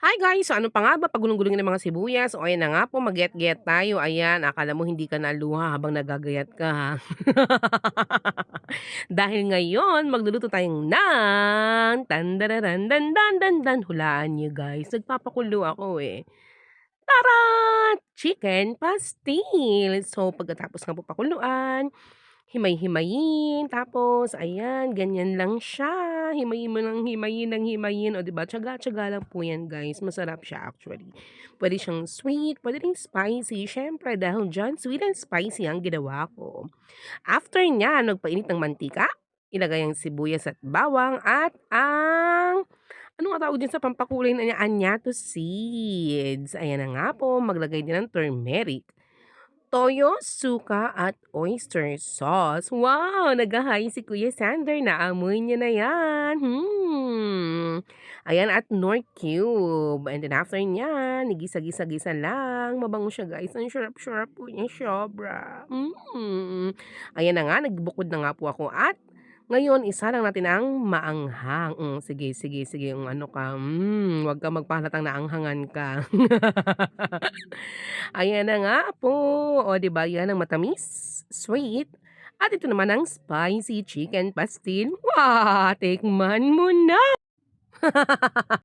Hi guys! So ano pa nga ba pagulong-gulungin ng mga sibuyas. O ayan na nga po mag-get-get tayo. Ayan, akala mo hindi ka naluha habang nagagayat ka ha. Dahil ngayon magluluto tayong ng tandararandandandandan. Hulaan niyo guys, nagpapakulo ako eh. Tara! Chicken pastil. So pagkatapos ng pakuluan, himay-himayin, tapos ayan, ganyan lang siya. Himayin mo ng himayin ng himayin, o 'di ba, tiyaga-tiyaga lang po 'yan guys, masarap siya actually. Puwede siyang sweet, puwede ring spicy, siyempre dahil diyan sweet and spicy ang ginawa ko. After niyan, magpainit ng mantika, ilagay ang sibuyas at bawang at ang ano nga tawag diyan sa pampakulay na anyado seeds. Ayan na nga po, maglagay din ng turmeric, toyo, suka at oyster sauce. Wow! Naghahain si Kuya Sander, naamoy niya na yan. Ayan, at Nor cube. And then after niyan, igisa-gisa-gisa lang. Mabango siya guys. Ang sarap-sarap po niya, sobra. Ayan na nga, nagbukod na nga po ako at ngayon isa lang natin ang maanghang. Sige, sige, sige, ano ka, wag kang magpahalatang naanghangan ka. Ayan na nga po. O 'di ba, 'yan ang matamis, sweet, at ito naman ang spicy chicken pastil. Tikman mo na!